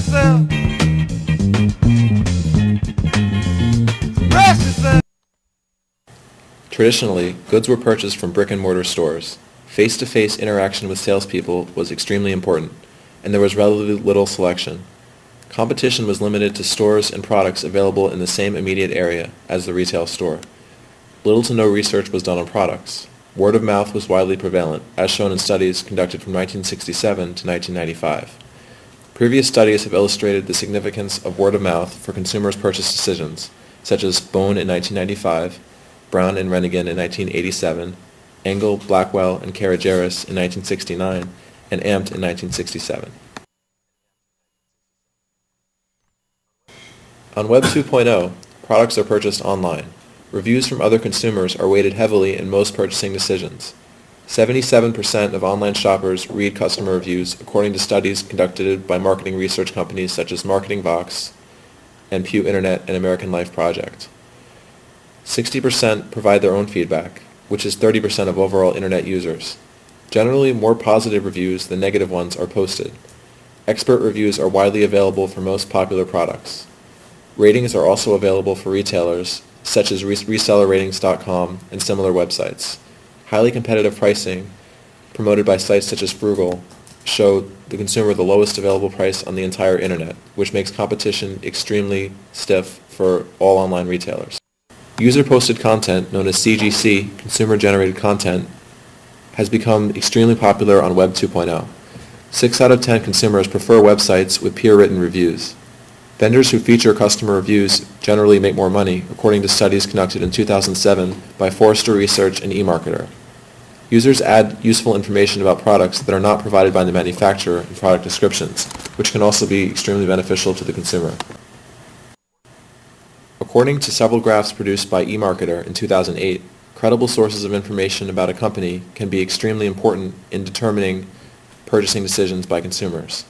yourself. Express yourself. Traditionally, goods were purchased from brick-and-mortar stores. Face-to-face interaction with salespeople was extremely important, and there was relatively little selection. Competition was limited to stores and products available in the same immediate area as the retail store. Little to no research was done on products. Word of mouth was widely prevalent, as shown in studies conducted from 1967 to 1995. Previous studies have illustrated the significance of word of mouth for consumers' purchase decisions, such as Bone in 1995, Brown and Rennigan in 1987, Engel, Blackwell, and Karageris in 1969, and Amt in 1967. On Web 2.0, products are purchased online. Reviews from other consumers are weighted heavily in most purchasing decisions. 77% of online shoppers read customer reviews, according to studies conducted by marketing research companies such as MarketingVox and Pew Internet and American Life Project. 60% provide their own feedback, which is 30% of overall Internet users. Generally, more positive reviews than negative ones are posted. Expert reviews are widely available for most popular products. Ratings are also available for retailers, such as resellerratings.com and similar websites. Highly competitive pricing, promoted by sites such as Frugal, show the consumer the lowest available price on the entire Internet, which makes competition extremely stiff for all online retailers. User-posted content, known as CGC, consumer-generated content, has become extremely popular on Web 2.0. 6 out of 10 consumers prefer websites with peer-written reviews. Vendors who feature customer reviews generally make more money, according to studies conducted in 2007 by Forrester Research and eMarketer. Users add useful information about products that are not provided by the manufacturer in product descriptions, which can also be extremely beneficial to the consumer. According to several graphs produced by eMarketer in 2008, credible sources of information about a company can be extremely important in determining purchasing decisions by consumers.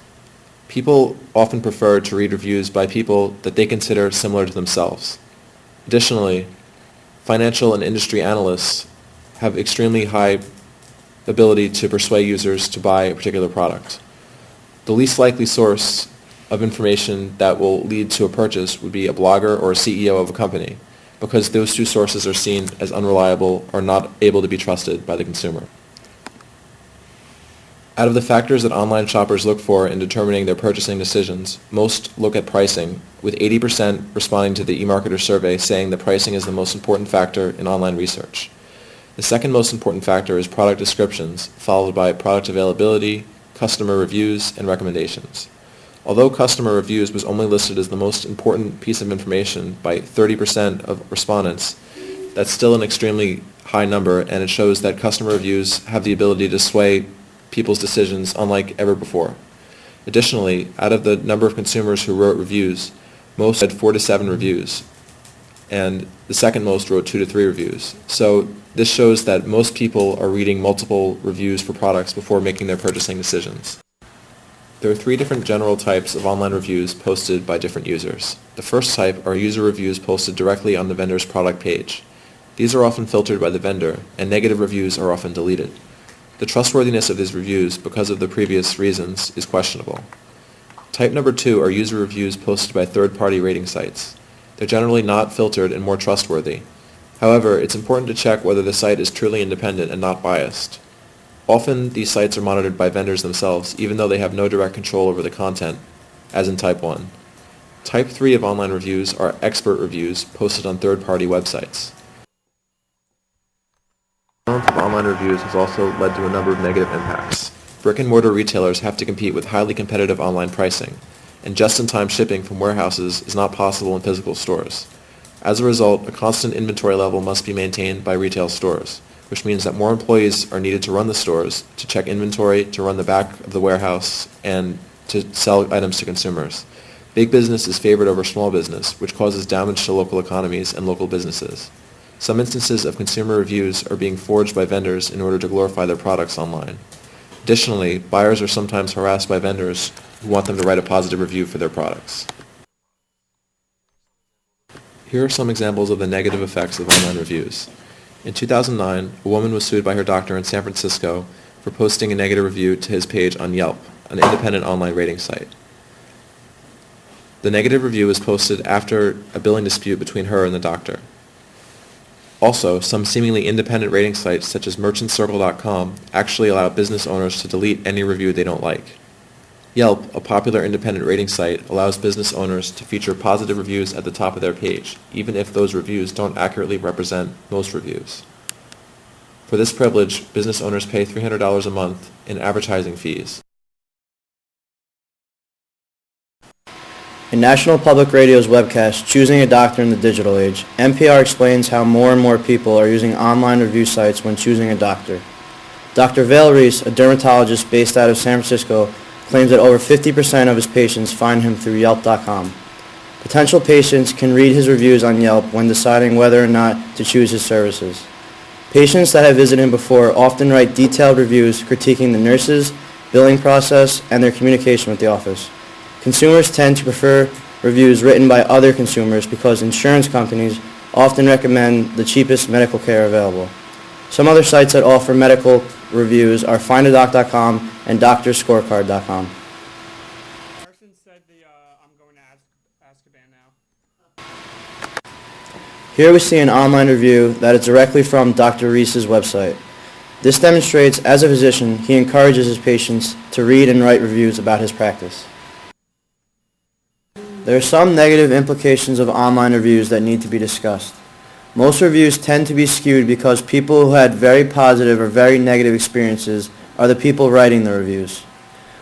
People often prefer to read reviews by people that they consider similar to themselves. Additionally, financial and industry analysts have extremely high ability to persuade users to buy a particular product. The least likely source of information that will lead to a purchase would be a blogger or a CEO of a company, because those two sources are seen as unreliable or not able to be trusted by the consumer. Out of the factors that online shoppers look for in determining their purchasing decisions, most look at pricing, with 80% responding to the eMarketer survey saying that pricing is the most important factor in online research. The second most important factor is product descriptions, followed by product availability, customer reviews, and recommendations. Although customer reviews was only listed as the most important piece of information by 30% of respondents, that's still an extremely high number, and it shows that customer reviews have the ability to sway people's decisions unlike ever before. Additionally, out of the number of consumers who wrote reviews, most had 4 to 7 reviews, and the second most wrote 2 to 3 reviews. So this shows that most people are reading multiple reviews for products before making their purchasing decisions. There are 3 different general types of online reviews posted by different users. The first type are user reviews posted directly on the vendor's product page. These are often filtered by the vendor, and negative reviews are often deleted. The trustworthiness of these reviews, because of the previous reasons, is questionable. Type number 2 are user reviews posted by third-party rating sites. They're generally not filtered and more trustworthy. However, it's important to check whether the site is truly independent and not biased. Often, these sites are monitored by vendors themselves, even though they have no direct control over the content, as in Type 1. Type 3 of online reviews are expert reviews posted on third-party websites. The of online reviews has also led to a number of negative impacts. Brick-and-mortar retailers have to compete with highly competitive online pricing, and just-in-time shipping from warehouses is not possible in physical stores. As a result, a constant inventory level must be maintained by retail stores, which means that more employees are needed to run the stores, to check inventory, to run the back of the warehouse, and to sell items to consumers. Big business is favored over small business, which causes damage to local economies and local businesses. Some instances of consumer reviews are being forged by vendors in order to glorify their products online. Additionally, buyers are sometimes harassed by vendors who want them to write a positive review for their products. Here are some examples of the negative effects of online reviews. In 2009, a woman was sued by her doctor in San Francisco for posting a negative review to his page on Yelp, an independent online rating site. The negative review is posted after a billing dispute between her and the doctor. Also, some seemingly independent rating sites such as merchantcircle.com actually allow business owners to delete any review they don't like. Yelp, a popular independent rating site, allows business owners to feature positive reviews at the top of their page, even if those reviews don't accurately represent most reviews. For this privilege, business owners pay $300 a month in advertising fees. In National Public Radio's webcast, Choosing a Doctor in the Digital Age, NPR explains how more and more people are using online review sites when choosing a doctor. Dr. Vail Reese, a dermatologist based out of San Francisco, claims that over 50% of his patients find him through Yelp.com. Potential patients can read his reviews on Yelp when deciding whether or not to choose his services. Patients that have visited him before often write detailed reviews critiquing the nurses, billing process, and their communication with the office. Consumers tend to prefer reviews written by other consumers because insurance companies often recommend the cheapest medical care available. Some other sites that offer medical reviews are findadoc.com and doctorscorecard.com. Carson said I'm going to Azkaban now. Here we see an online review that is directly from Dr. Reese's website. This demonstrates, as a physician, he encourages his patients to read and write reviews about his practice. There are some negative implications of online reviews that need to be discussed. Most reviews tend to be skewed because people who had very positive or very negative experiences are the people writing the reviews.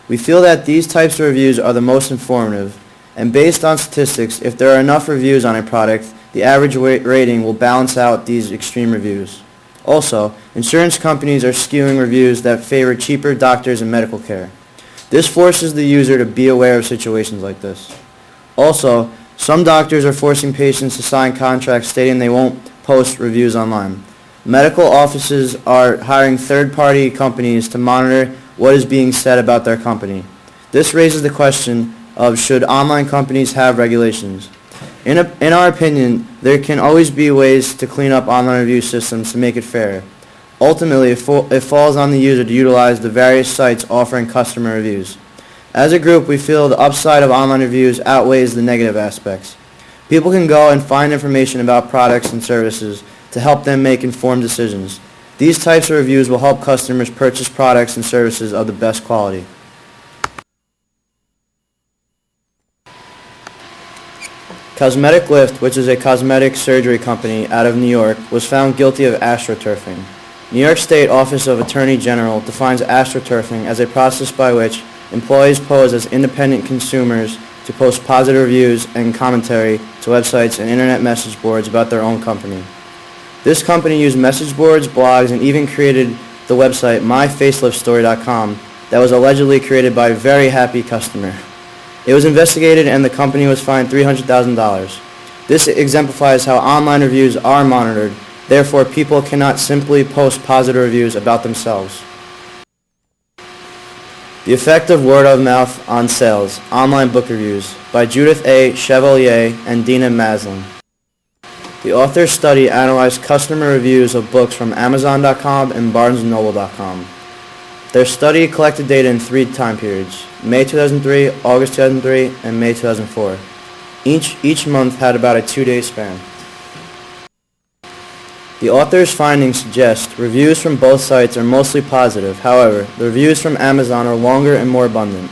We feel that these types of reviews are the most informative, and based on statistics, if there are enough reviews on a product, the average rating will balance out these extreme reviews. Also, insurance companies are skewing reviews that favor cheaper doctors and medical care. This forces the user to be aware of situations like this. Also, some doctors are forcing patients to sign contracts stating they won't post reviews online. Medical offices are hiring third-party companies to monitor what is being said about their company. This raises the question of should online companies have regulations. In our opinion, there can always be ways to clean up online review systems to make it fair. Ultimately, it falls on the user to utilize the various sites offering customer reviews. As a group, we feel the upside of online reviews outweighs the negative aspects. People can go and find information about products and services to help them make informed decisions. These types of reviews will help customers purchase products and services of the best quality. Cosmetic Lift, which is a cosmetic surgery company out of New York, was found guilty of astroturfing. New York State Office of Attorney General defines astroturfing as a process by which employees pose as independent consumers to post positive reviews and commentary to websites and internet message boards about their own company. This company used message boards, blogs, and even created the website myfaceliftstory.com that was allegedly created by a very happy customer. It was investigated and the company was fined $300,000. This exemplifies how online reviews are monitored. Therefore, people cannot simply post positive reviews about themselves. The Effect of Word of Mouth on Sales, Online Book Reviews, by Judith A. Chevalier and Dina Maslin. The author's study analyzed customer reviews of books from Amazon.com and BarnesandNoble.com. Their study collected data in 3 time periods, May 2003, August 2003, and May 2004. Each month had about a 2-day span. The author's findings suggest reviews from both sites are mostly positive. However, the reviews from Amazon are longer and more abundant.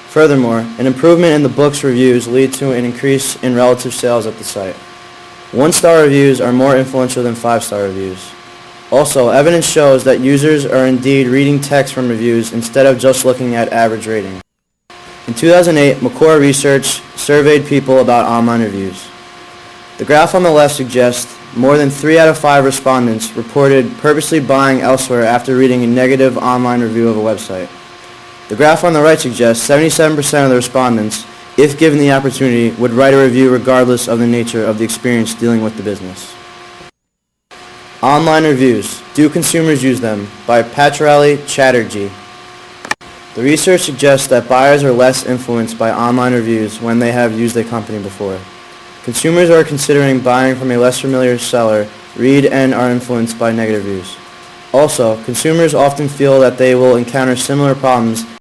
Furthermore, an improvement in the book's reviews lead to an increase in relative sales at the site. 1-star reviews are more influential than 5-star reviews. Also, evidence shows that users are indeed reading text from reviews instead of just looking at average rating. In 2008, Macor Research surveyed people about online reviews. The graph on the left suggests more than 3 out of 5 respondents reported purposely buying elsewhere after reading a negative online review of a website. The graph on the right suggests 77% of the respondents, if given the opportunity, would write a review regardless of the nature of the experience dealing with the business. Online reviews. Do consumers use them? By Patrali Chatterjee. The research suggests that buyers are less influenced by online reviews when they have used a company before. Consumers are considering buying from a less familiar seller, read and are influenced by negative reviews. Also, consumers often feel that they will encounter similar problems